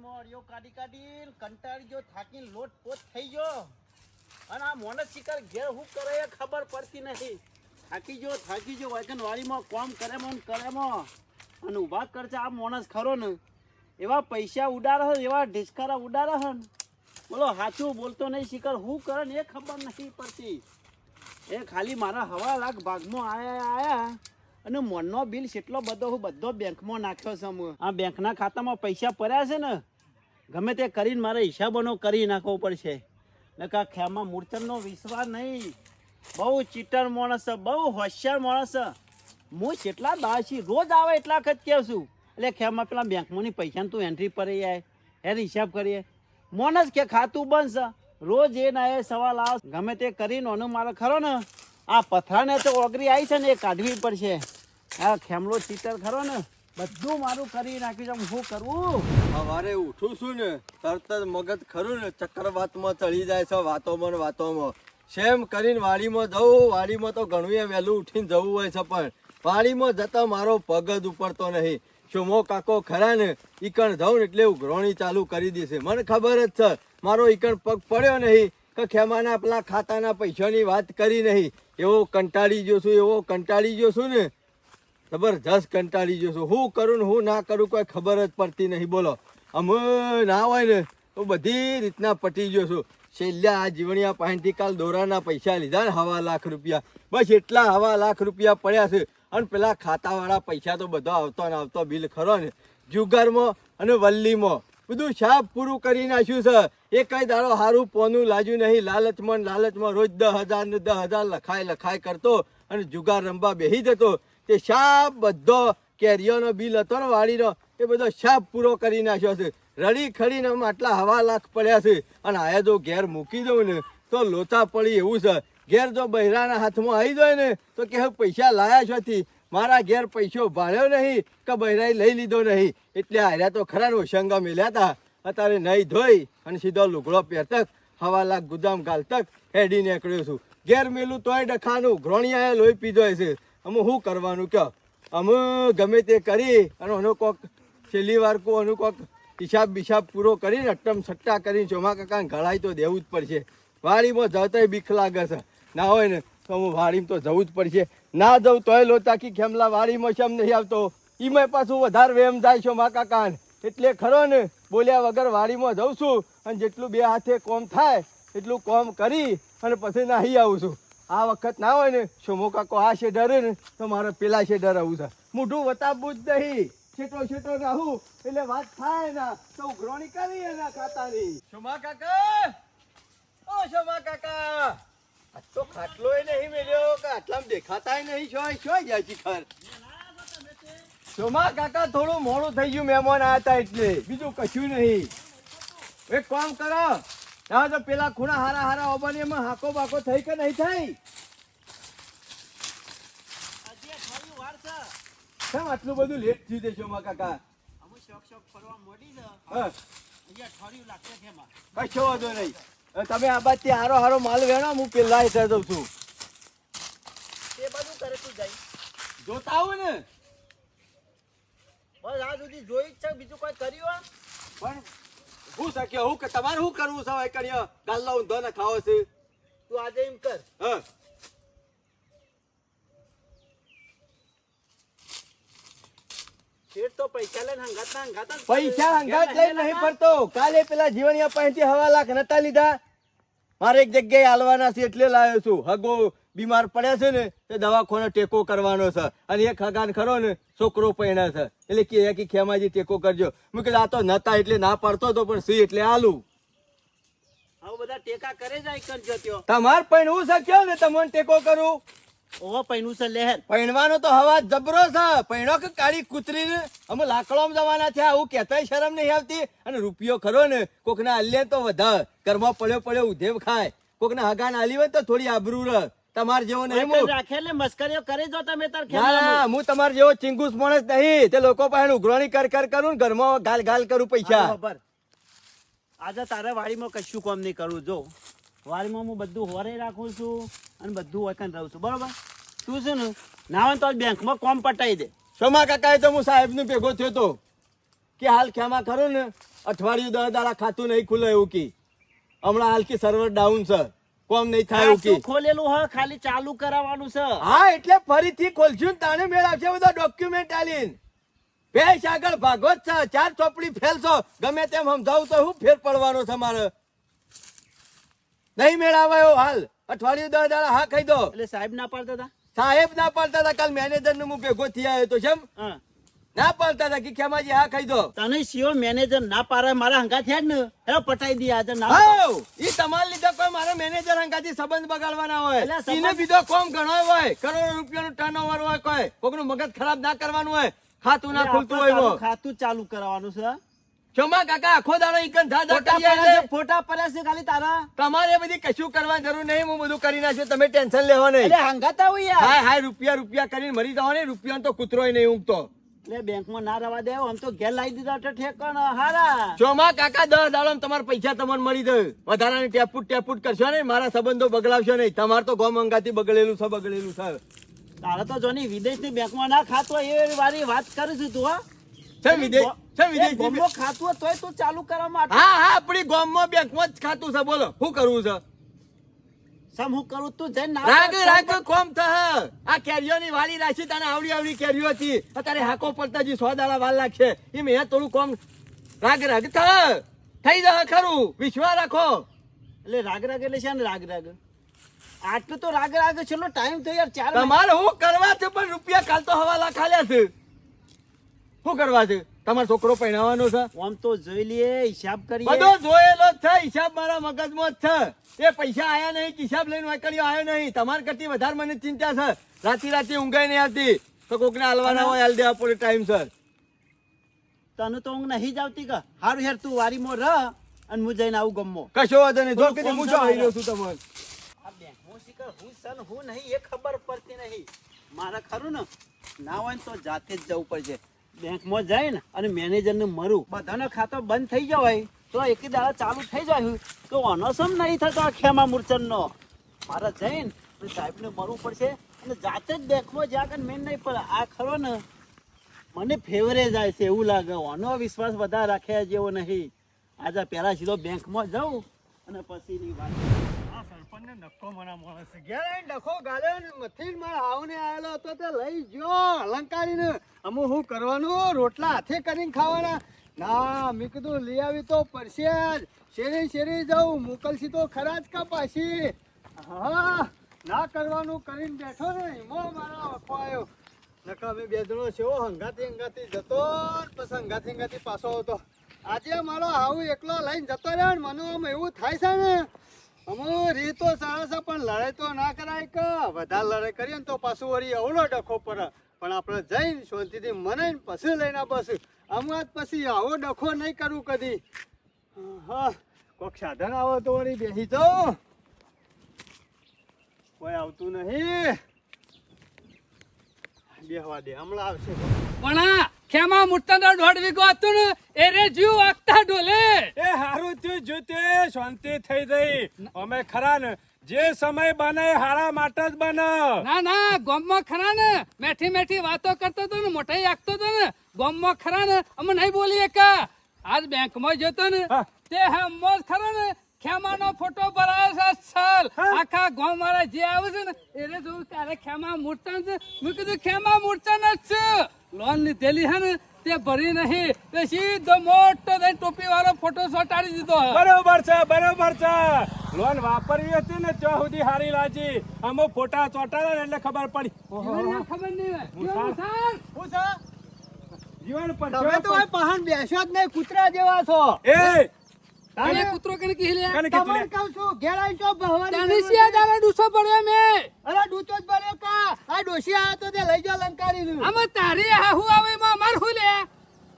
વાડીમાં અડિયો કાઢી કાઢીને કંટાળી ગયો, થાકીને લોટ પોત થઈ ગયો. અને આ મોનસ શિકાર ઘેર શું કરે એ ખબર પડતી નથી. થાકી ગયો વાડીમાં કોમ કરેમાં અને ઊભા કરશે આ મોનસ ખરો ને એવા પૈસા ઉડાડે છે, એવા ઢીસકારા ઉડાડે છે ને બોલો સાચું બોલતો નહીં. શિકાર શું કરે ને એ ખબર નથી પડતી. એ ખાલી મારા 1.5 લાખ ભાગમાં આયા અને મોનનો બિલ કેટલો બધો બેંકમાં નાખ્યો છે. આ બેંકના ખાતામાં પૈસા પડ્યા છે ને ગમે તે કરીને મારે હિસાબોનો કરી નાખવો પડશે. નકા ખેમાં મૂર્તનનો વિશ્વાસ નહીં. બહુ ચીટર માણસ છે, બહુ હોશિયાર માણસ છે. હું કેટલા દાસી રોજ આવે એટલા વખત કહું છું એટલે ખેમાં પેલા બેંકમાંની પૈસાને તું એન્ટ્રી પર જાય હેર હિસાબ કરીએ. મોનસ કે ખાતું બંધ છે. રોજ એ ના એ સવાલ આવે ગમે તે કરીને ઓનું મારે ખરો ને આ પથરાને તો ઓગરી આવી છે ને એ કાઢવી પડશે. આ ખેમલો ચીટર ખરો ને બધું મારું કરી નાખ્યું છે. શું કરવું? સવારે ઉઠું છું ને તરત જ મગજ ખરું ને ચક્કરવાતમાં ચડી જાય છે. વાતોમાં શેમ કરીને વાડીમાં જવું. વાડીમાં તો ઘણું એ વહેલું ઉઠીને જવું હોય છે પણ વાડીમાં જતા મારો પગ જ ઉપડતો નહીં. શોમો કાકો ખરા ને ઈકણ જાઉં ને એટલે ઉઘરોણી ચાલુ કરી દેશે. મને ખબર જ છે મારો ઈકણ પગ પડ્યો નહીં કે ખેમાના પેલા ખાતાના પૈસાની વાત કરી નહીં. એવો કંટાળી ગયો છું ને જબરજસ્ત કંટાળી ગયો છું. શું કરું ને શું ના કરું કોઈ ખબર જ પડતી નહીં. બોલો અમે ના હોય ને તો બધી રીતના પટી ગયો છું. છેલ્લા આ જીવણિયા પાસેથી કાલ દોરાના પૈસા લીધા ને 1.5 લાખ રૂપિયા. બસ એટલા 1.5 લાખ રૂપિયા પડ્યા છે. અને પેલા ખાતાવાળા પૈસા તો બધો આવતો બિલ ખરો ને જુગારમાં અને વલ્લીમાં બધું સાફ પૂરું કરી નાખ્યું છે. એ કઈ દાડો સારું પોનું લાજ્યું નહીં. લાલચમાં રોજ 10,000 ને 10,000 લખાય કરતો અને જુગાર રમવા બેસી જતો. તે સાફ બધો કેરીઓનો બિલ હતો ને વાડીનો એ બધો સાફ પૂરો કરી નાખ્યો છે. રડી ખડીને આટલા 1.5 લાખ પડ્યા છે. અને આયા જો ઘેર મૂકી દઉં ને તો લોચા પડી એવું છે. ઘેર જો બહેરાના હાથમાં આવી જાય ને તો કે પૈસા લાયા છોથી. મારા ઘેર પૈસો ભાળ્યો નહીં કે બહેરાઈ લઈ લીધો નહીં. એટલે હાર્યા તો ખરા ઓશંગા મેલ્યા હતા. અત્યારે નહીં ધોઈ અને સીધો લુગડો પહેરતક 1.5 લાખ ગુદામ ગાલતક હેડી નીકળ્યો છું. ઘેર મેલું તોય ડખાનું ઘ્રોણિયાએ લોહી પીધો છે. અમે શું કરવાનું કહો? અમે ગમે તે કરી અને એનો કોક છેલ્લી વાર એનું કોક હિસાબ પૂરો કરીને અટ્ટમ સટ્ટા કરીને ચોમા કાકાને ઘડાઈ તો દેવું જ પડશે. વાડીમાં જતાય બીક લાગે છે. ના હોય ને તો હું વાડીમાં તો જવું જ પડશે. ના જવું તોય લોચાકી ખેમલા વાડીમાં શેમ નહીં આવતો. એમાં પાછું વધારે વેમ જાય છે મા કાકાને. એટલે ખરો ને બોલ્યા વગર વાડીમાં જઉં છું અને જેટલું બે હાથે કોમ થાય એટલું કોમ કરી અને પછી નાહી આવું છું. આ વખત ના હોય ને શોમો કાકો આ છે ડરે ને તો મારે પેલા છે ડરાવું છે. મોઢું વતાવવું જ નહીં. છેટો રહું એટલે વાત થાય ના તો ઉઘરોણી કરી એના ખાતાની. શોમા કાકા આ તો ખાટલો નહીં મેલ્યો કે આટલામાં દેખાતાય નહીં. શું જાય શિખર? શોમા કાકા થોડું મોડું થઈ ગયું. મહેમાન આવ્યા હતા એટલે બીજું કશું નહીં. એક કામ કરો ના તો પેલા ખૂણા હારા ઓબાની એમાં હાકો બાકો થઈ કે નહીં થઈ? કેમ આટલું બધું લેટ થયું છે શોમા કાકા? શોખ ફરવા મોડી છે. કશો વાંધો નહીં. તમે આ બાજથી હારો માલ વેણો હું પેલા જઉં છું. એ બધું કરે તું જાય જોતા આવું ને બસ આ સુધી જોઈ જ છે. બીજું કોઈ કર્યું પણ હું શક્યો હું કે તમારે શું કરવું છે? કર્યો ગાલ્લો ઊંધો ને ખાવો છે. તું આજે એમ કર હા તો પૈસા લઈને હંગાત પૈસા હંગાત લઈને નહીં ફરતો. કાલે પેલા જીવણિયા પાસેથી 1.5 લાખ નતા લીધા. મારે એક જગ્યાએ હાલવાના છે એટલે લાવ્યો છું. હગો બીમાર પડ્યા છે ને તે દવાખાનો ટેકો કરવાનો છે. અને એક હગાન ખરો ને છોકરો પૈણા છે એટલે કે ખેમાજી ટેકો કરજો. મેં કીધું આ તો નતા એટલે ના પાડતો હતો પણ સી એટલે આલું. હવે બધા ટેકા કરે જાય કરજો ત્યો. તમાર પૈણવું શક્યો ને તમને ટેકો કરું. ઓહો પૈણું છે લહેર. પૈણવાનો તો હવા જબરો છે. પૈણો કે કાળી કૂતરીને અમે લાકડોમાં જવાના થયા. આવું કહેતાય શરમ નહીં આવતી. અને રૂપિયો ખરો ને કોકના હાલ્યા તો વધારે ઘરમાં પડ્યો ઉધેવ ખાય. કોકના હગાને હાલી હોય તો થોડી આબરૂ રહે. તમાર જેવો નહીં રાખે એટલે મસ્કરીઓ કરે જો તમે તાર ના હું તમાર જેવો ચિંગુસ માણસ નહીં. તે લોકો પાસે ઉઘરાણી કરું ઘરમાં ગાલ કરું પૈસા. આજે તારે વાડીમાં કશું કામ નહીં કરું. જો વાડીમાં હું બધું હોરે રાખું છું અને બધું વકન રહું છું. બરોબર તું છે ને ના હોય તો બેંકમાં કોમ પટાઈ દે. શોમા કાકા તો હું સાહેબ નું ભેગો થયો તો કે હાલ ખેમા ખરો ને અઠવાડિયું 10 દાડા ખાતું નહીં ખુલે એવું કી હમણાં હાલ કી સર્વર ડાઉન છે કોમ નહીં થાય એવું કી ખાતું ખોલેલું હ ખાલી ચાલુ કરાવવાનું છે. હા એટલે ફરીથી ખોલશું ને તાણે મેળ આવશે બધા ડોક્યુમેન્ટ આલીને ભેંસ આગળ ભાગવત છે 4 ચોપડી ફેલ છો ગમે તેમ સમજાવું તો હું ફેર પડવાનો છે મારે નહીં મેળ આવ્યો હાલ અઠવાડિયું 10 દાડા હા કહી દો એટલે સાહેબ ના પાડતા હતા. સાહેબ ના પાડતા હતા કાલ મેનેજર નું હું ભેગો થયા આવ્યો તો જેમ હા. ના પાડતા હતા કે ખેમાજી હા કહી દો તને સીઓ મેનેજર ના પાડે મારા હંગા થયા જ ને હેલો પટાઈ દી આજે ના હાઉ ઈ તમાર લીધે કોઈ મારા મેનેજર અંગાથી સંબંધ બગાડવાના હોય એટલે સંબંધ- ઈને બીજો કોમ ઘણો હોય કરોડો રૂપિયાનું ટર્નઓવર હોય કોઈ કોકનું મગજ ખરાબ ના કરવાનું હોય ખાતું ના ખુલતું હોય એમાં. ખાતું ચાલુ કરાવવાનું છે. ક્ષમા કાકા આખો દાડો ઈકન થા થા ફોટા કરી આલે. પડ્યા છે, ફોટા પડ્યા છે ખાલી તારા. તમારે બધી કશું કરવાની જરૂર નહીં હું બધું કરી નાખ્યું તમે ટેન્શન લેવો નહીં એટલે હંગાતા હોય યાર. હાય હાય રૂપિયા કરીને મરી જાવ ને રૂપિયા તો કૂતરોય નહીં ઊંઘતો એટલે બેંકમાં ના રવા દે આમ તો ઘેર લાવી દીધા તો ઠેકાણ હારા. ચોમા કાકા 10 દાડો તમારા પૈસા તમને મળી દે વધારાની ટેપુટ કરશો ને મારા સંબંધો બગડાવશો નહીં તમારે તો ગોમ અંગાથી બગડેલું છે તારે તો જોની વિદેશની બેંકમાં ના ખાતું હોય એ વારી વાત કરું છું તું હા. છે વિદેશની ગોમમાં ખાતું હોય તોય તું ચાલુ કરવામાં હા આપણી ગોમમાં બેંકમાં જ ખાતું છે બોલો શું કરવું છે સમ હું કરું તું જઈને ના રાગ પાડ. રાગ કોમ થા આ કેરીઓની વાલી રાશી તને આવડી કેરીઓ હતી અત્યારે હાકો પડતા જી 100 દાડા વાર લાગશે એ મેં થોડું કોમ રાગ થા થઈ જશે ખરું વિશ્વાસ રાખો એટલે રાગ એટલે છે ને રાગ આટલું તો રાગ છેલ્લો ટાઈમ તો યાર 4 તમારે શું કરવા છે પણ રૂપિયા કાલ તો હવાલા ખાલ્યા છે શું કરવા છે તમારો છોકરો પહેણાવવાનો છે આમ તો જોઈ લઈએ હિસાબ કરીએ બધો જોયેલો જ છે હિસાબ મારા મગજમાં જ છે એ પૈસા આયા નહીં કે હિસાબ લઈને વાંકડીઓ આવ્યો નહીં તમારા કરતી વધારે મને ચિંતા છે રાતે ઊંઘાઈ નહીં આવતી તો કોકને હાલવાના હોય હાલ દેવા પડે ટાઈમ સર તને તો ઊંઘ નહીં જ આવતી કે હારું યાર તું વારીમાં રહ અને હું જઈને આવું ગમો કશો વાંધો નહીં જો કે હું જો આવી રહ્યો છું તમને આ બેંકમાં શીખર હું સન હું નહીં એ ખબર પડતી નહીં મારે ખરું ને ના હોય ને તો જાતે જ જવું પડશે બેંકમાં જઈને અને મેનેજરને મરું બધાનો ખાતો બંધ થઈ જાય તો એક દાડા ચાલુ થઈ જાય તો અનસમ નહીં થતો આ ખેમા મૂર્છનનો મારે જઈને સાહેબને મરવું પડશે અને જાતે જ બેંકમાં જ્યાં કે મેન નહીં પડે આ ખરો ને મને ફેવરે જાય છે એવું લાગે આનો વિશ્વાસ બધા રાખ્યા જેવો નહીં આજે પહેલા સીધો બેંકમાં જાઉં અને પછીની વાત આ સરપંચને નક્કો મના માણસ છે. ઘેર આવીને ડખો ગાળ્યો ને મથીને મારા હાવને આયેલો હતો તે લઈ ગયો અલંકારીને. અમુ શું કરવાનું રોટલા હાથે કરીને ખાવાના ના મેં કીધું લઈ આવી તો પડશે જ શેરી જાઉં મોકલશી તો ખરા જ કા પાછી હા ના કરવાનું કરીને બેઠો ને એમાં મારા વખો આવ્યો નકા અમે બે જણો સેવો હંગાથી જતો ને પછી હંગાથી પાછો આવતો આજે મારો હાવું એકલો લઈને જતો રહ્યો ને મને આમ એવું થાય છે ને અમુ રીત તો સરસ છે પણ લડાઈ તો ના કરાય કે વધારે લડાઈ કરીએ ને તો પાછું વળી અવળો ડખો પડે પણ આપણે જઈને શાંતિથી મનાઈને પછી લઈને બસ હમણાં જ પછી આવો ડખો નહીં કરવું કદી હા કોક સાધન આવો તો વળી બેસી જાઓ કોઈ આવતું નહીં બેહવા દે હમણાં આવશે પણ આ ખેમા મુટ્ટાનો 1.5 વીઘો હતું ને એ રે જીવ વાગતા ઢોલે એ હારું થયું જોતે શાંતિ થઈ ગઈ અમે ખરા ને જે સમય બને એ હારા માટે જ બને ના ગામમાં ખરા ને મેઠી વાતો કરતો હતો ને મોટાઈ આગતો હતો ને ગામમાં ખરા ને અમે નહીં બોલીએ કા આજ બેંકમાં જતો ને હા. તે હમો ખરો ને ખેમાનો ફોટો ભરાયો છે સાલ આખા ગામ વાળા જે આવે છે ને એને જોઉં ત્યારે ખેમા મૂર્તન છે મેં કીધું ખેમા મૂર્તન જ છે લોન લીધેલી હે ને તે ભરી નહીં તે સીધો મોટો થઈને ટોપી વાળો ફોટો ચોંટાડી દીધો હે. બરોબર છે લોન વાપરવી હતી ને ત્યાં સુધી હારી લાજી અમો ફોટા ચોટાડે ને એટલે ખબર પડી જીવનને ખબર નહીં હોય. મુસાર. કેવું સાલ? જીવન પર તમે તો હવે પહાણ બેસ્યો જ નહીં કૂતરા જેવા છો એ તને કૂતરો કને કીધું કને તમને કીધું કહું છું ઘેર આવી છો ભવાની તને સિયા દાડા ડૂસો પડ્યો મેં અરે ડૂચો જ ભર્યો કા આ ડોશી આવ્યો તો તે લઈ જાઓ લંકારી નું આમાં તારી હાહુ આવે માં માર હું લે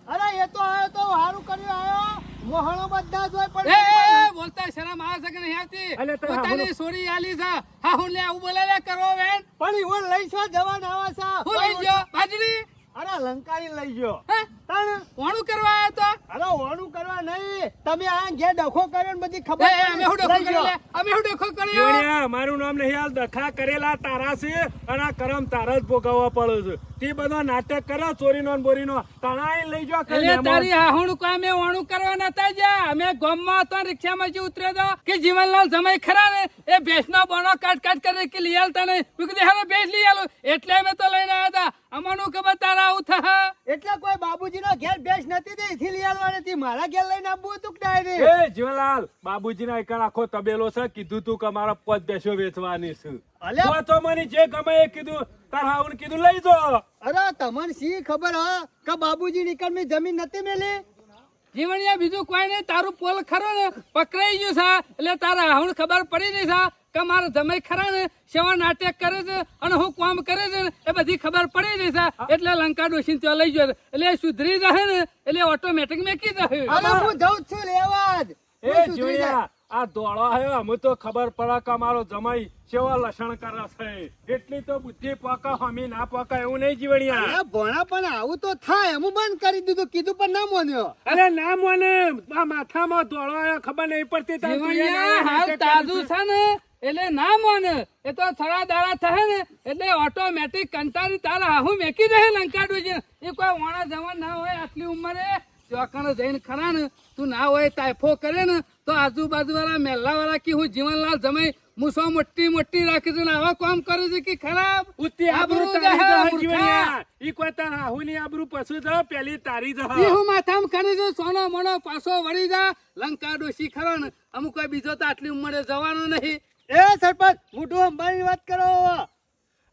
અરે એ તો આવ્યો તો હારું કર્યું આવ્યો મોહણો બધા જ હોય એ પણ બોલતા શરમ આવે છે કે નહીં આવતી અલે તો પોતાની સોરી આલી છે હાહુ લે આવું બોલે લે કરો વેન પણ ઈવન લઈ છો જવાન આવા છે હું લઈ ગયો બાજરી અરે લંકારી લઈ ગયો હે? તાણ કોણું કરવા આવ્યો તો અરે ઓણું કરવા નહીં તમે આ ઘેર ડખો કર્યો ને બધી એ, ખબર અમે હું ડખો લઈ કર્યો ગયો. લે? અમે હું ડખો કર્યો જોડ્યા, મારું નામ નહીં હાલ દખા કરેલા તારા છે અને આ કરમ તારા જ ભોગવવા પડે છે તે બધો નાટક કરો ચોરીનો ને બોરીનો તણાઈ લઈ જાઓ કઈ એટલે મહેમાન. તારી હાહુણ કામે ઓણું કરવા નતા જા અમે ગામમાં હતા રિક્ષામાં જે ઉતર્યો તો કે જીવનલાલ જમાઈ ખરા ને એ ભેંસનો બોનો કાટ કરે કે લઈ આલતા નહીં મેં કીધું હાલો ભેંસ લઈ આલો એટલે અમે તો લઈને આવ્યા હતા અમારું ખબર તારા આવું થા એટલે કોઈ બાબુજીનો ઘેર બેસ નથી તે એથી લઈ આવવાની હતી મારા ઘેર લઈને આવવું હતું કે ડાયરેક્ટ એ જીવનલાલ બાબુજીના એકણ આખો તબેલો છે કીધું તું કે મારા 5 ભેંસો વેચવાની છે અલ્યા તો મને જે ગમે એ કીધું તાર હાઉન કીધું લઈ જો. અરે તમને શી ખબર હા કે બાબુજી નીકળની જમીન નથી મેલી જીવણિયા બીજું કોઈ નહીં તારું પોલ ખરો ને પકડાઈ ગયું છે એટલે તારા હાહુણ ખબર પડી ગઈ છે કે મારા જમાઈ ખરા ને સેવા નાટક કરે છે અને હું કામ કરે છે ને એ બધી ખબર પડી ગઈ છે એટલે લંકા ડોશી ત્યાં લઈ ગયો એટલે એ સુધરી જાય ને એટલે ઓટોમેટિક મેકી જાય અરે હું જઉં જ છું લેવા જ એ હું સુધરી જાય. જોયા આ દોડો આવ્યો અમે તો ખબર પડે કે મારો જમાઈ સેવા લસણ કરે છે એટલી તો બુદ્ધિ પાકા હમી ના પાકા એવું નહીં જીવણિયા. અરે ભણા પણ આવું તો થાય હું બંધ કરી દીધું કીધું પણ ના માન્યો અરે ના મને આ માથામાં દોડો આવ્યો ખબર નહીં પડતી તાર જીવણિયા હાલ તાજું છે ને એટલે ના માને એ તો થોડા દાડા થાય ને એટલે ઓટોમેટિક કંટાળી તારા હાહુ મેકી દે લંકા ડોશી એ કોઈ વાણા જવાન ના હોય આટલી ઉંમરે ચોકણ જઈને ખરા ને તું ના હોય તાયફો કરે ને તો આજુબાજુ વાળા મેલ્લા વાળા કે હું જીવનલાલ જમાઈ મૂસો મોટી રાખી છે ને આવા કામ કરે છે કે ખરાબ ઉત્તી આબરૂ આબરૂ તારી જહે, જહે મૂર્ખા. જીવણિયા. ઈ કોઈ તાર હાહુની આબરૂ પશુ જહે, પેલી તારી જહે. એ હું માથામાં ખાને છે સોનો મોનો પાછો વળી જા લંકા ડોશી ખરો ને અમુક કોઈ બીજો તો આટલી ઉંમરે જવાનો નહીં એ સરપંચ મોટું અંબાની વાત કરો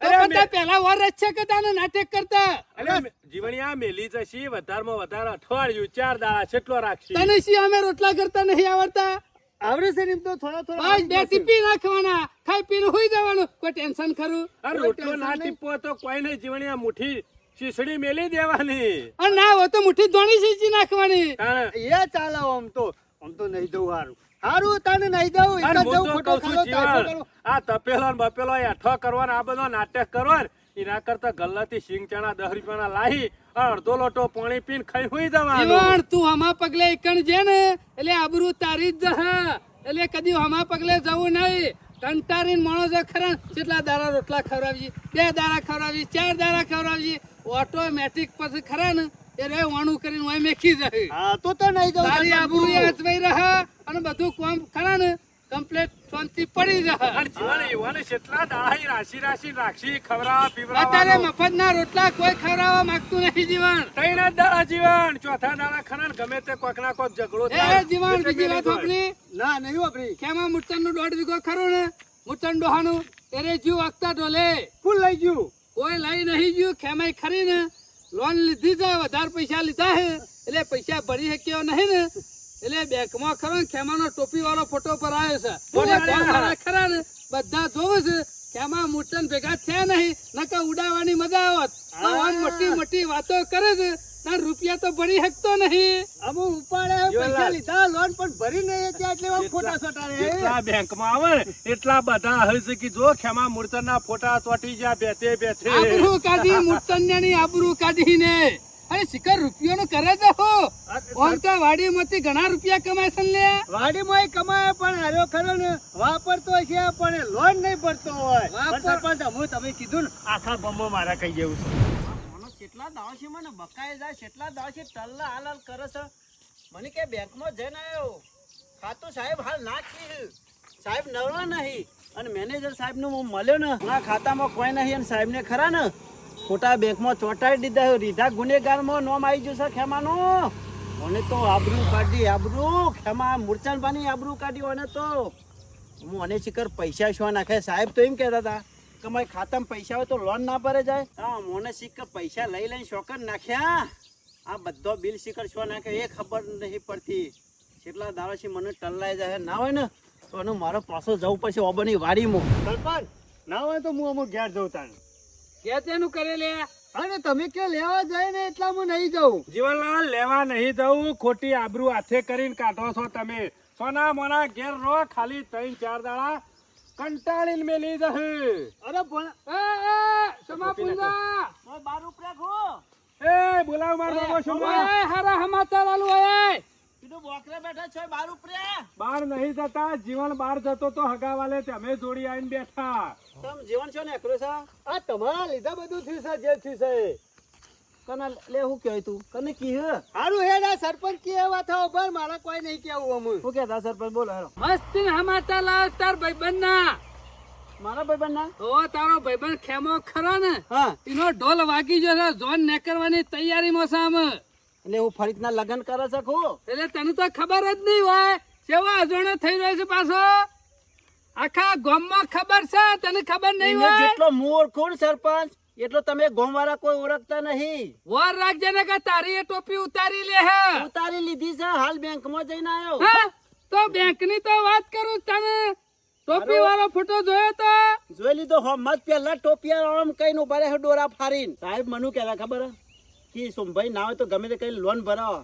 તો બધા પેલા વર જ છે કે તાને નાટક કરતા અરે જીવણિયા મેલી જશી વધારમાં વધારે અઠવાડિયું 4 દાડા છેટલો રાખશી. તને શી અમે રોટલા કરતા નહીં આવડતા આવડે છે ને એમ તો થોડા બસ બે ટીપી નાખવાના ખાઈ પીને હોઈ જવાનું કોઈ ટેન્શન ખરું આ રોટલો ના ટીપવો તો કોઈ નહીં જીવણિયા મુઠ્ઠી શીસડી મેલી દેવાની. અને ના હોય તો મુઠ્ઠી ધોણી સીંચી નાખવાની તાણે. એ ચાલે આમ તો નહીં જવું હારું હારું તને નહીં જવું અને એક જ હું જવું તો ખોટો કહું છું ખાલો તાયફો જીવણ, કરો. આ તપેલો ને બપેલો એઠો કરવાનો આ બધો નાટક કરો ને એના કરતા ગલ્લાથી સિંગ ચણા 10 રૂપિયાના લાવી અડધો લોટો પાણી પીને ખાઈ હોઈ જવાનું. જીવણ તું હમા પગલે એકણ જે ને એટલે આબરૂ તારી જ જહે એટલે કદી હમા પગલે જવું નહીં કંટારીને માણસો ખરા કેટલા દાડા રોટલા ખવડાવજી 2 દાડા ખવડાવજી 4 દાડા ખવડાવજી ઓટોમેટિક પછી ખરા ને એ રે વાણું કરીને ઓય મેકી જાય હા તો નહીં જવું તારી સરપંચ. આબરૂ યાચવાઈ રહે અને બધું કામ ખરા ને કમ્પ્લીટ શાંતિ પડી જાય અને જીવણ એવાને કેટલા દાડા ઈ રાશી રાખશી ખવડાવવા અત્યારે પીવડાવવાનું. મફતના રોટલા કોઈ ખવડાવવા માંગતું નથી જીવન ત્રણ જ દાડા જીવન ચોથા દાડા ખરા ને ગમે તે કોક ના કોક ઝઘડો એ જીવન એટલે બીજી વાત પેલી સાંભળી ના નહીં વાપરી ખેમાં મૂર્તન નું 1.5 વીઘો ખરું ને મૂર્તન ડોહાનું ત્યારે જીવ વાગતા ઢોલે ફૂલ લઈ ગયું કોઈ લઈ નહીં ગયું ખેમાઈ ખરી ને લોન લીધી છે વધારે પૈસા લીધા હે એટલે પૈસા ભરી શક્યો નહીં ને એટલે બેંકમાં ખરો ને ખેમાનો ટોપી વાળો ફોટો પર આવ્યો છે એટલે ગામવાળા ખરા ને બધા જોવે છે ખેમા મૂર્તન ભેગા થયા નહીં નકર ઉડાવવાની મજા આવત તો આમ મોટી વાતો કરે છે તાર રૂપિયા તો ભરી શકતો નહીં અમુક ઉપાડે પૈસા લીધા લોન પણ ભરી નહીં ત્યાં એટલે આમ ખોટા સોટા રે જેટલા બેંકમાં આવે ને એટલા બધા હશે કે જો ખેમા મૂર્તનના ફોટા ચોટી ગયા બેઠે આબરૂ કાઢી મૂર્તન્યાની આબરૂ કાઢીને અરે શિખર રૂપિયાનો કરે તો હો ઓમ તો વાડીમાંથી ઘણા રૂપિયા કમાય છે ને વાડીમાં કમાય પણ હાર્યો ખરો ને વાપરતો છે પણ લોન નહીં ભરતો હોય પણ સરપંચ હું તમે કીધું ને આખા ગામમાં મારા કહી જેવું છે કેટલા દાવશી મને બકાય જાય કેટલા દાવશી ટલ્લા હાલ કરે છે મને કે બેંકમાં જઈને આવ્યો ખાતું સાહેબ હાલ નાખી સાહેબ નવરા નહીં અને મેનેજર સાહેબનું હું મળ્યો ને ના ખાતામાં કોઈ નહીં અને સાહેબને ખરા ને ખોટા બેંકમાં ચોંટાડી દીધા રીધા ગુનેગારમાં નોમ આવી ગયું છે ખેમાનો મને તો આબરૂ કાઢી આબરૂ ખેમા મૂર્છનભાની આબરૂ કાઢી મને તો હું અને શિખર પૈસા શું નાખે સાહેબ તો એમ કહેતા હતા કે મારે ખાતામાં પૈસા હોય તો લોન ના ભરે જાય હા મને શિખર પૈસા લઈને શોકર નાખ્યા આ બધો બિલ શિખર શું નાખે એ ખબર નહીં પડતી કેટલા દાડાથી મને ટલ્લાઈ જાય ના હોય ને તો એનું મારો પાછો જવું પડશે ઓબની વાડીમાં સરપંચ ના હોય તો હું અમુક ઘેર જઉં તાણ કે તેનું કરે લે અને તમે કે લેવા જાય ને એટલા હું નહીં જઉં જીવનલાલ લેવા નહીં જવું ખોટી આબરૂ હાથે કરીને કાઢો છો તમે સોના મોના ઘેર રો ખાલી 3-4 દાડા કંટાળીને મેલી જશે. અરે પણ એ સમા પુંજા બાર રૂપિયા ખો એ બોલાવ માર બાબો શોમા. ઓય હારા સમાચાર આલુ ઓય કીધું બોકરા બેઠા છો બાર ઉપરે બહાર નહીં જતા, જીવન બહાર જતો તો હગાવાલે તમે જોડી આવીને બેઠા. તમ જીવન છો ને એકલો છે આ તમારા લીધા બધું થયું છે જે થયું છે કના લે હું કહેવાય તું કને કી હે હારું હેડ આ સરપંચ કે એવા થાવ બર મારા કોઈ નહીં કેવું અમુ શું કહેતા સરપંચ બોલો હેરો મસ્તી સમાચાર લાવ તાર ભાઈબંધ ના મારા ભાઈબંધ ના ઓ તારો ભાઈબંધ ખેમો ખરો ને હા એનો ઢોલ વાગી ગયો છે જોન નેકરવાની તૈયારીમાં છે આમ એટલે હું ફરીતના લગ્ન કરે છે ખો એટલે તને તો ખબર જ નહીં હોય કેવા અજોણો થઈ રહ્યો છે પાછો આખા ગામમાં ખબર છે તને ખબર નહીં એને હોય જેટલો હું ઓળખું ને સરપંચ એટલો તમે ગામવાળા કોઈ ઓળખતા નહીં વર રાખજે ને કે તારી એ ટોપી ઉતારી લે હે ઉતારી લીધી છે હાલ બેંકમાં જઈને આવ્યો હા? તો બેંકની તો વાત કરું તને ટોપી વાળો ફોટો જોયો તો જોઈ લીધો હો મત પેલા ટોપિયા આમ કઈ નું ભરે ડોરા ફારીને સાહેબ મનુ કેલા ખબર હે? કે સોમભાઈ ના હોય તો ગમે તે કઈ લોન ભરાવો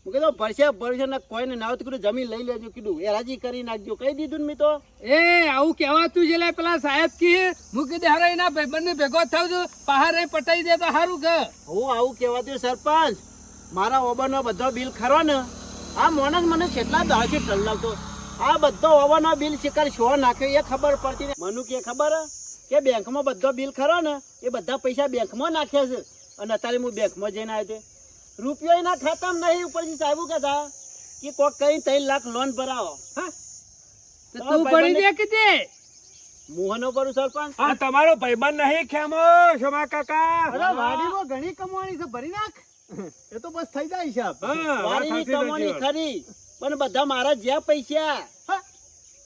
હું કીધું ભરશે ને કોઈને ના હોય તો કીધું જમીન લઈ લેજો કીધું એરાજી કરી નાખજો કહી દીધું ને મેં તો એ આવું કહેવાતું છે લે પેલા સાહેબ કી મૂકી દે હરે એના ભાઈબંધ ભેગો થાવ છું પહારે પટાઈ દે તો સારું કે હું આવું કહેવાતું સરપંચ મારા ઓબરનો બધો બિલ ખરો ને આ મોણસ મને કેટલા દાડથી ટલ્લાવતો આ બધો ઓવરનો બિલ શિકાર શો નાખ્યો એ ખબર પડતી ને મનુ કે ખબર હે? કે બેંકમાં બધો બિલ ખરો ને એ બધા પૈસા બેંકમાં નાખ્યા છે અને અત્યારે હું બેંકમાં જઈને આવ્યો છે રૂપિયો એના ખાતામાં નહીં ઉપરથી સાહેબ કહેતા કે કોક કઈ 3 લાખ લોન ભરાવો હા તો તું પડી દે કે તે મોહનો કરું સરપંચ આ તમારો ભાઈબંધ નહીં ખેમો શોમા કાકા. અરે વાડીમાં ઘણી કમાણી છે ભરી નાખ એ તો બસ થઈ જાય હિસાબ હા, વાત વાડીની સાચી કમાણી છે. ખરી પણ બધા મારા જ્યાં પૈસા હા,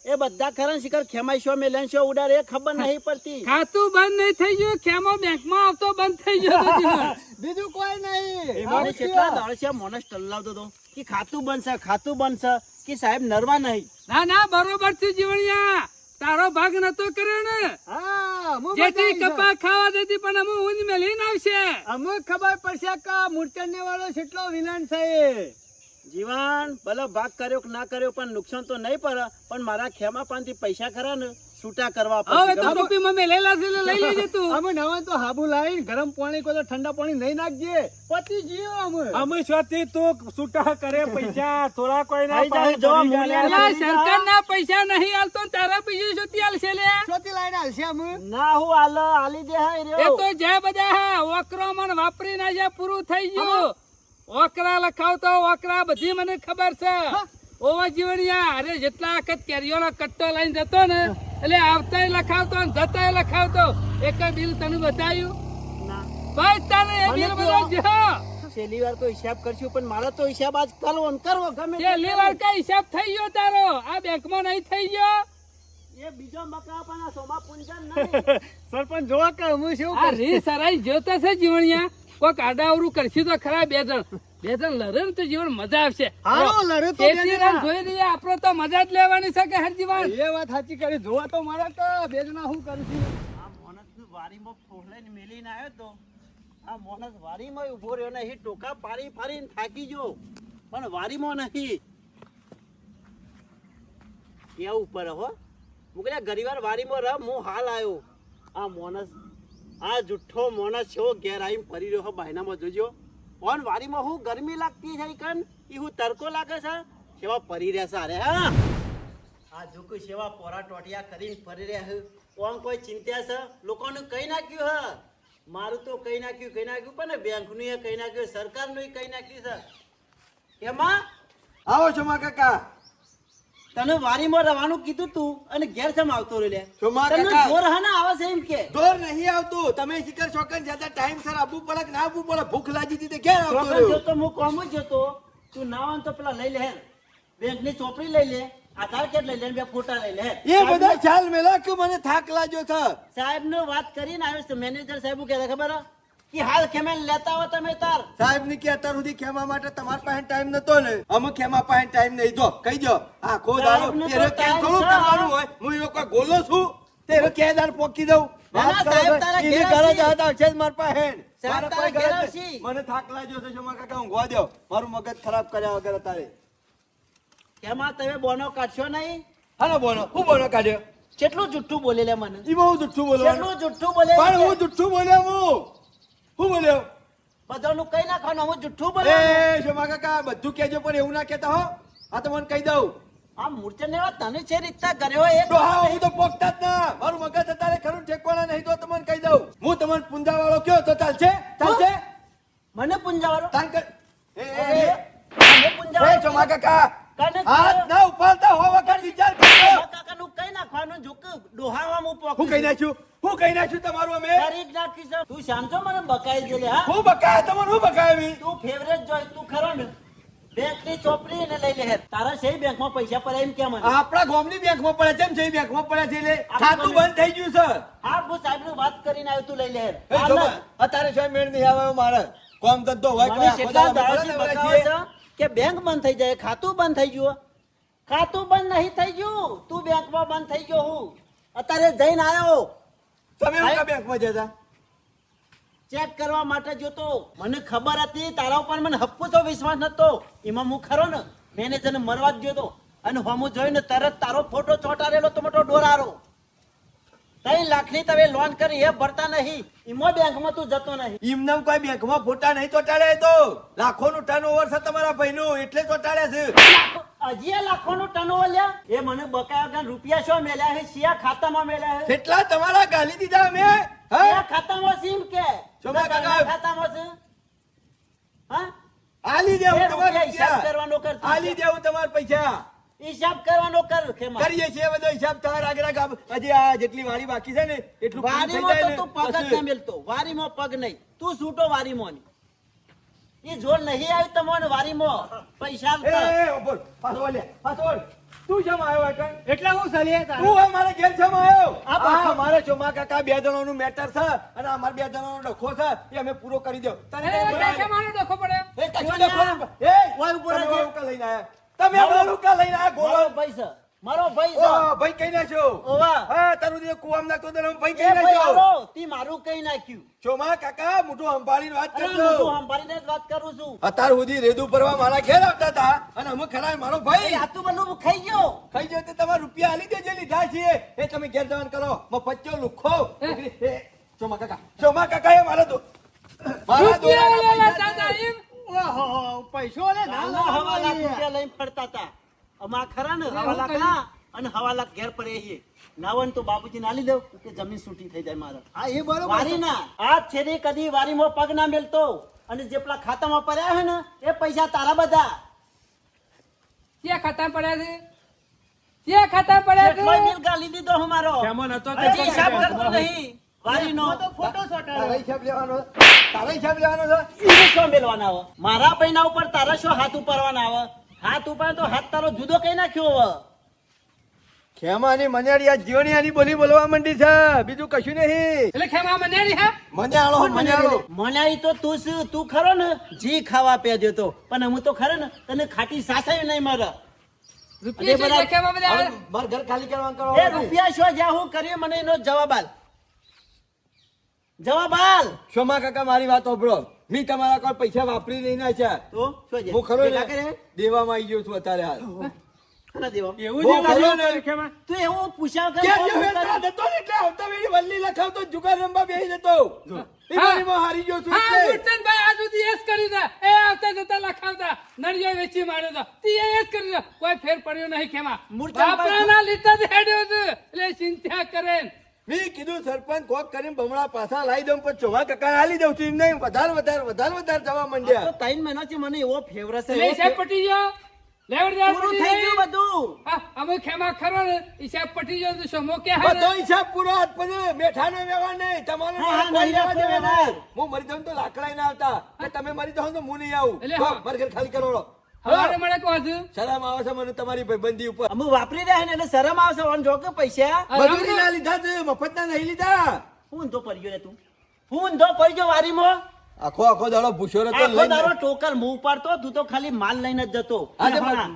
એ બધા ખરા ને શિખર ખેમાઈ શો મેલેન શો ઉડાડે એ ખબર નહીં પડતી ખાતું બંધ નહીં થઈ ગયું ખેમો બેંકમાં આવતો બંધ થઈ ગયો તો જીવન. બીજું કોઈ નહીં મને કેટલા દાડસિયા મોનસ ટલ્લાવતો હતો કે ખાતું બનશે કે સાહેબ નરવા નહીં ના ના બરોબર છે જીવણિયા તારો ભાગ નતો કર્યો ને હા હું જેથી બતાવીશ. કપા ખાવા દેતી પણ અમે ઊંઘ મેલીને આવશે અમુક ખબર પડશે કે મૂર્છન વાળો કેટલો વિલન છે એ. જીવન ભલે ભાગ કર્યો કે ના કર્યો પણ નુકસાન તો નહીં પડે પણ મારા ખેમા પાનથી પૈસા ખરા ને છૂટા કરવા હવે તો પડશે ટોપીમાં મેલેલા છે એટલે લઈ લેજે તું અમે નવા તો હાબુ લાવીને ગરમ પાણી કોઈ તો ઠંડા પાણી નહીં નાખજે પતી ગયો અમે અમે શોથી તું છૂટા કરે પૈસા થોડા કોઈ ના થઈ જાય, જો મૂલ્ય અલા, સરકારના પૈસા નહીં આલતો ને તારા પૈસા શોધી આલશે લે ચોથી લાઈને હાલશે અમે ના હું આલી દે હાય એ રહ્યો તો જે બધા હા ઓકરો મન વાપરી ના જે પૂરું થઈ ગયું ઓકરા લખાવતો ઓકરા બધી મને ખબર છે ઓવા જીવણિયા અરે જેટલા વખત કેરીઓનો કટ્ટો લઈને જતો ને એટલે આવતાય લખાવતો ને જતાય લખાવતો એક બિલ તને બતાવ્યું ના ભાઈ તને એ બિલ મને બધા કહો. છેલ્લી વાર તો હિસાબ કરશું પણ મારો તો હિસાબ આજ કરવો ને કરવો ગમે તે છેલ્લી વાર કઈ હિસાબ થઈ ગયો તારો આ બેંકમાં નહીં થઈ ગયો એ બીજો મકા પણ આ સોમા પુંજન નહીં સરપંચ જોવા કે અમે શું આ રી સરાઈ જોતા છે જીવણિયા કોક આડાવરું કરશું તો ખરા બે જણ લડે ને તો જીવન મજા આવશે હારો લડે તો બે ખેતી જણા. જોઈ રહીએ આપણો તો મજા જ લેવાની છે કે હર જીવન એ વાત સાચી કરી જોવા તો મારા તો બે જણા શું કરું છું આ મોણસનું વાડીમાં ફોડલાઈને મેલીને આવ્યો તો આ મોણસ વાડીમાં ઊભો રહ્યો નહીં ટોકા પાડીને થાકી ગયો પણ વાડીમાં નહીં કેવું ઉપર હો હું કહ્યા ઘણીવાર વાડીમાં રહ હું હાલ આવ્યો આ મોણસ આ જુઠ્ઠો મોણસ છો ઘેર આવીને ફરી રહ્યો હો બાયનામાં જોજો પણ વાડીમાં હું ગરમી લાગતી છે કન એ હું તડકો લાગે છે સેવા ફરી રહ્યા છે અરે હા આ જોકુ સેવા પોરા ટોટિયા કરીને ફરી રહ્યા છે કોણ કોઈ ચિંતા છે લોકોનું કઈ નાખ્યું હ મારું તો કઈ નાખ્યું પણ બેંકનું એ કઈ નાખ્યું સરકારનું કઈ નાખ્યું છે એમાં આવો શોમા કાકા. તને વારીમાં રહેવાનું કીધું તું અને ઘેર સમ આવતો રહ્યો લે શોમા તને કાકા. જોર હા ને આવે છે એમ કે દોર નહીં આવતું. તમે શિખર શોકન જતા ટાઈમ સર આવવું પડે કે ના આવવું પડે? ભૂખ લાગી હતી તે ઘેર આવતો ચોકન રહ્યો. જોતો હું કોમ જ જતો તું ના હોય ને તો પેલા લઈ લે બેંકની ચોપડી લઈ લે આધાર કાર્ડ લઈ લે ને બે ફોટા લઈ લે એ બધા ખ્યાલ મેલા કે મને થાક લાગ્યો છે. સાહેબ નો વાત કરીને આવ્યો છે મેનેજર સાહેબ કહેતા ખબર હે? કે હાલ કેમે લેતા હો તમે તાર સાહેબ ની કે અત્યાર સુધી ખેમા માટે તમારા પાસે ટાઈમ નતો ને અમે ખેમા પાસે ટાઈમ નહીં જો કહી દો આખો દાડો સાહેબને તો તેરે કેમ time થોડું છે. કરવાનું હોય હું એ લોકો ગોલો છું તેરે કે દાર પોકી દઉં ના, ના, વાત કરો સાહેબ છો. તારા એની ઘેર ઘરે જ આવશે. હતા છે જ મારા પાસે સાહેબ મારા તારા પાસે ઘેર ઘરે જ. આવશે. મને થાક લાગ્યો છે શોમા કાકા ઊંઘવા દો મારું મગજ ખરાબ કર્યા વગર તારે એમાં તમે બોનો કાઢશો નહીં હાલો બોલો હું બોલો કાઢ્યો કેટલું જુઠ્ઠું બોલે લે મને ઈ બહુ જુઠ્ઠું બોલવાનું કેટલું જુઠ્ઠું બોલે પણ હું જુઠ્ઠું બોલ્યો હું બોલ્યો બધાનું કઈ નાખવાનું હું જુઠ્ઠું બોલવાનું એ શોભા કાકા બધું કહેજો પણ એવું ના કહેતા હો આ તો મને કહી દઉં આ મૂર્છન ને તને છે રીતના કર્યો એ ડોહા હું તો પોકતા જ ના મારું મગજ અત્યારે ખરું ઠેકવાના નહીં તો તમને કહી દઉં હું તમને પુંજા વાળો કયો તો ચાલશે ચાલશે મને પુંજાવાળો તાન કર મને એ પુંજાવાળો શોભા કાકા કને હાથ ના ઉપાડતા હો વખત વિચાર કરજો કાકાનું કઈ નાખવાનું જોક ડોહામાં હું પોક હું કહી નાખ્યું તમારું અમે તારીખ નાખી છે તું શાંતો મને બકાઈ ગયેલી હા હું બકાયા તમને હું બકાયા તું ફેવરેટ જોઈ તું ખરો ને બેંક ની ચોપડી ને લઈ લે તારા સહી બેંક માં પૈસા પડે એમ કેમ આપણા ગામની બેંકમાં પડે છે બેંક માં પડે છે એટલે ખાતું બંધ થઈ ગયું છે હા હું સાહેબ નું વાત કરીને આવ્યો તું લઈ લે એ શોભા, અત્યારે શું મેળ નહીં આવે મારે કોમ ધંધો હોય કોઈ આખો કેટલા દાડો દાડાથી બપોરે બકાવે છીએ. છે કે બેંક બંધ થઈ જાય ખાતું બંધ થઈ ગયું ખાતું બંધ નહીં થઈ ગયું તું બેંક માં બંધ થઈ ગયો હું અત્યારે જઈને આવ્યો તમે હું કા બેંકમાં જતા ચેક કરવા માટે જોતો મને ખબર હતી તારા ઉપર મને હપ્પુસો વિશ્વાસ નતો એમાં હું ખરો ને મેનેજરને મરવા જ જોતો અને હમું જોઈને તરત તારો ફોટો ચોંટાડેલો તો મોટો ડોરારો 3 લાખની તમે લોન કરી એ ભરતા નહીં એમાં બેંકમાં તું જતો નહીં એમને કોઈ બેંકમાં ફોટા નહીં ચોટાડે તો લાખોનું ટર્નઓવર છે તમારા ભાઈનું એટલે ચોટાડે છે હજી એ લાખોનું ટર્નઓવર લ્યા એ મને બકાયા વગર રૂપિયા શું મેલ્યા છે શિયા ખાતામાં મેલ્યા છે કેટલા તમારા ગાલી દીધા અમે શિયા ખાતામાં સીમ કે શોભા કાકા. તારા ખાતામાં છે હા આલી દેવું એ તમારા રૂપિયા હિસાબ પૈસા કરવાનો કર તું. આલી દેવું તમારા પૈસા હિસાબ કરવાનો કર ખેમા કરીએ છીએ બધો હિસાબ તમારા આગળ ગામ હજી આ જેટલી વાળી બાકી છે ને એટલું પૂરું થઈ વારીમાં જાય તો ને તું પગ જ પછી. ના મેલતો વારીમાં પગ નહીં તું છૂટો વારીમાં ની. એ જોર નહીં આવ્યું તમને વારીમાં પૈસા એ, એ, ઉભો. પાછો વળ લે, પાછો વળ. તું શેમ આવ્યો અટણ? એટલે હું સલીએ તારે તું અમારા ઘેર શેમ આવ્યો? આ પાછો. આ મારા ચોમા કાકા 2 જણાનું મેટર છે અને અમારા 2 જણાનો ડખો છે એ અમે પૂરો કરી દો તને એ, કઈ બોલાવે? ખેમાનો ડખો પડે એ કશું કચોલિયા. ડખો નહીં. એ, ઓય ઉભો તમે રહેજે. વાળું કા લઈને આયા? તમે વાળું કા લઈને આયા? ગોળો. મારો ભાઈ છે મારો ભાઈ છે ઓ, ભાઈ કઈ નાખ્યો? ઓવા. હા, તારું જે કુવામાં નાખતો હતો ને હું ભાઈ એ કઈ ભાઈ નાખ્યો? આવો તી મારું કઈ નાખ્યું ચોમા કાકા મોટું સંભાળીને વાત અરે કરજો. હું તો સંભાળીને જ વાત કરું છું અત્યાર સુધી રેદુ ભરવા મારા ઘેર આવતા હતા અને અમે ખરા મારો ભાઈ આ તું બધું ખાઈ ગયો ખાઈ જાય તો તમારા રૂપિયા આલી દેજે લીધા છીએ એ તમે ઘેર જવાન કરો મફચ્ચો લુખો એ, ચોમા કાકા એ મારા રૂપિયા દોરાના લેવા પૈસા દાદા છે. એમ ઓહો પૈસો લે નાના હવા લાખ રૂપિયા લઈને ફરતા હતા અમાર ખરા ને હવા લાખ ના અને હવા લાખ ઘેર પડે છે નાવન તો બાબુજી નાલી દઉં કે જમીન છૂટી થઈ જાય મારા હા એ બરોબર વારી ના આ છેડી કદી વારીમાં પગ ના મેલતો અને જે પેલા ખાતામાં પડ્યા છે ને એ પૈસા તારા બધા ક્યાં ખાતા પડ્યા છે ક્યાં ખાતા પડ્યા એટલો છે મિલ ગાલી દીધો હું મારો ખેમો નતો તે હજી હિસાબ કરતો નહીં વારીનો તો ફોટો તારા ચોટાડો હિસાબ લેવાનો તારા હિસાબ લેવાનો છે ઈને શું મેલવાના આવે મારા પૈના ઉપર તારા શું હાથ ઉપાડવાના આવે હાથ ઉપર તો હાથ તારો જુદો કઈ નાખ્યો હવે ખેમાની મન્યાળી આ જીવણી બોલી બોલવા માંડી છે બીજું કશું નહીં એટલે ખેમા મનેરી હા મન્યાળો મન્યાળો મનાઈ તો તું શું તું ખરો ને જી ખાવા પે દેતો પણ હું તો ખરો ને તને ખાટી સાસાય નહીં મારે રૂપિયા શું છે ખેમા બધા હવે મારું ઘર ખાલી કરવાનું કરો એ રૂપિયા શું જ્યાં હું કર્યું મને એનો જવાબ આલ જવાબ આલ શોમા કાકા મારી વાત સાંભળો મેં તમારા કોઈ પૈસા વાપરી નહીં નાખ્યા તો શું છે હું ખરો ભેગા ને કરે દેવામાં આવી ગયો છું અત્યારે હાલ ખરા દેવા એવું બહુ જ ખરો ને. ખેમા તું એવું પૂછ્યા વગર ક્યાં કોણ ગયો કરે? વેચવા જતો ને એટલે આવતા વેળી વલ્લી લખાવતો જુગાર રમવા બેસી જતો એ હા. વારીમાં હારી ગયો છું હા એટલે ગુરચંદભાઈ આ સુધી એ જ કર્યું છે એ આવતા જતા લખાવતા નળિયો વેચી માર્યો તો તે એ જ કર્યું છે કોઈ ફેર પડ્યો નહીં ખેમા મૂર્છનભાઈ બાપરાના લીધે જ હેડ્યો છે એટલે ચિંતા કરે મેં કીધું સરપંચ કોક કરીને બમણા પાછા લાવી દઉં પણ ચોમા કાકા હાલી દઉં છું એમ નહીં વધારે જવા આ માંડ્યા તો 3 મહિનાથી મને એવો ફેવરેટ છે એટલે હિસાબ પટી ગયો લેવડ દેવડ પૂરું પટી થઈ ગઈ. ગયું બધું હા અમે ખેમા ખરો ને હિસાબ પટી ગયો તો સમો કે બધો હિસાબ પૂરો હાથ પછી મેઠાનો વ્યવહાર નહીં તમારો હા, હા, કોઈ નહીં લેવા રાખો દેવા વ્યવહાર. નહીં. હું મરી જાઉં તો લાકડા ના આવતા કે તમે મરી જાઓ તો હું નહીં આવું એટલે તો હા. મારે ઘર ખાલી કરો હવારે મળે કહો છું શરમ આવે છે મને તમારી ભાઈબંધી ઉપર અમે વાપરી રહ્યા ને એટલે શરમ આવશે ઓન જો કે પૈસા મજૂરીના લીધા છે મફતના નહીં લીધા ફૂન તો પડ્યો રે તું ફૂન તો પડ્યો વારીમાં આખો દાડો ભૂસ્યો રહેતો આખો લઈને દારો ટોકર મું ઉપાડતો તું તો ખાલી માલ લઈને જ જતો આજે હા.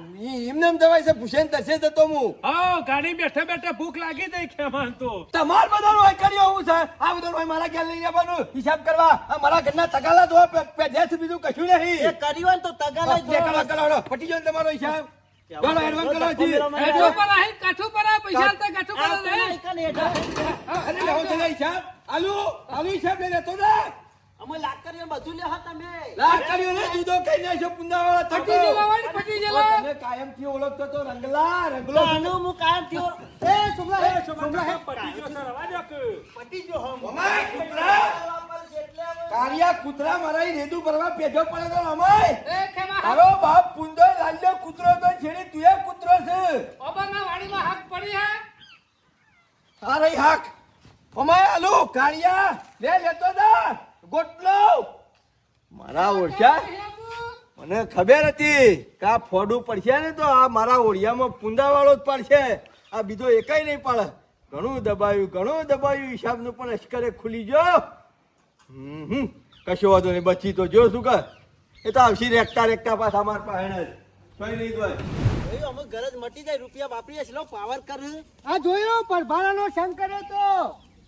એમને એમ જવાય છે ભૂષણ તરસે જતો હું હા ગાડી બેઠા બેઠા ભૂખ લાગી જાય ખેમાન તો તમાર બધાનું હોય કર્યો હું છે આ બધાનું હોય મારા ઘેર લઈને આવવાનું હિસાબ કરવા આ મારા ઘરના તગાલા ધોવા પેઢ્યા છે બીજું કશું એ નહીં કર્યું હોય ને તો તગાલા જ દેખાડો, જોવા. દેખાડો. પટી ગયો ને તમારો હિસાબ ચાલો એડવાન્સ કરો છી. કાઠું પર આહી કાઠું પર આ પૈસા આલતા કાઠું પર આ આહી. પેલા એકાને હેઠળ. અરે લેવો છે લે હિસાબ આલુ હિસાબ લઈ લેતો ને અમે લાકડીઓ બધું લ્યો તમે લાકડીઓ ને જુદો કઈ નાખ્યો પુંજાવાળા થકો. પટી ગયેલા હોય ને, પટી ગયેલા. તમે કાયમથી ઓળખતો તો રંગલા રંગલો આનું હું કાયમ થયો એ સુમલા હે, સુમલા હે. પટી ગયો છે, રવા દો કે. પટી જો હમ અમાય કૂતરા કારિયા કૂતરા મારા રેદુ ભરવા પેજો પડે તો અમાય એ ખેમા તારો બાપ પુંદો લાલ્યો કૂતરો તો છેડી તુંએ કૂતરો છે ઓબરના વાડીમાં હાથ પડી હે. આ રહી હાક અમાય આલુ કારિયા લે લેતો જા ગોટલો મારા ઓળખ્યા મને ખબર હતી કે આ ફોડું પડશે ને તો આ મારા ઓળિયામાં પુંદાવાળો જ પડશે આ બીજો એકાઈ નહીં પડે ઘણું દબાયું હિસાબનું પણ અશ્કરે ખુલી ગયો કશો વાંધો નહીં બચી તો જો શું કર એ તો આવશી રેકતા પાછા માર પાસે જ કઈ નહીં તો ભાઈ અમે ગરજ મટી જાય રૂપિયા વાપરીએ છીએ પાવર કર આ જોયો પરભારાનો શંકરે તો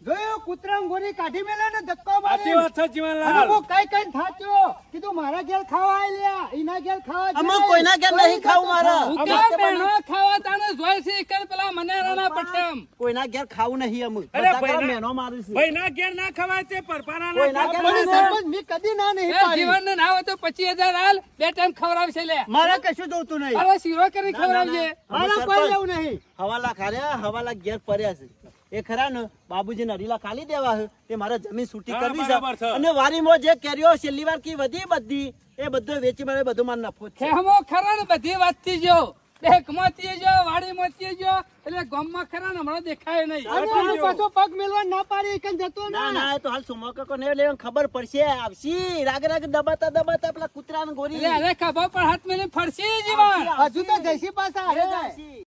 જોયો કૂતરા ગોરી કાઢી મેલે ને ધક્કો સાચી મારી વાત છે જીવનલાલ. અને હું કઈ થાચ્યો કીધું મારા ઘેર ખાવા આલ્યા એના ઘેર ખાવા અમે જાય. કોઈના ઘેર નહીં ખાવું મારા ઉકા બેનો ખાવા તાને જોઈ છે ઈકન પેલા મનેરાના પઠેમ. કોઈના ઘેર ખાવું નહીં અમે અરે બધા ભાઈ કરો ના- મેનો મારું છે ભાઈ ના ઘેર ના ખવાય તે પરપારાના કોઈ ના ખાવા ઘેર પડે. પણ સરપંચ મેં કદી ના નહીં એ પાડી. જીવનને ના હોય તો 25,000 હાલ, 2 ટાઈમ ખવડાવશે લે. મારે કશું જોતું નહીં હવે શીરો કરી ના, ના, ખવડાવજે. ના. મારા કોઈ લેવું નહીં હવાલા ખાર્યા હવાલા ઘેર પડ્યા છે એ ખરા ને બાબુજીને અરીલા ખાલી દેવા છે તે મારે જમીન છૂટી હા, કરવી બરાબર છે છે. અને વારીમાં જે કેરીઓ છેલ્લી વાર કી વધી બધી એ બધું વેચી મારે બધું માર નફો જ છે ખેમો ખરા ને બધી વાતથી જો બેકમાંથી જો વાડીમાંથી જો એટલે ગામમાં ખરા ને હમણાં દેખાય નહીં. અને હું પાછો પગ મેલવા ના પાડી એકન જતો ના ના ના એ તો હાલ સુમો કાકો ને લેવાનું ખબર પડશે આવશી રાગ દબાતા પેલા કૂતરાને ગોરી એટલે અરે ખભા પર હાથ મેલી ફરશે જીવન. હજુ તો જયસી પાછા હારે જાય આવશી.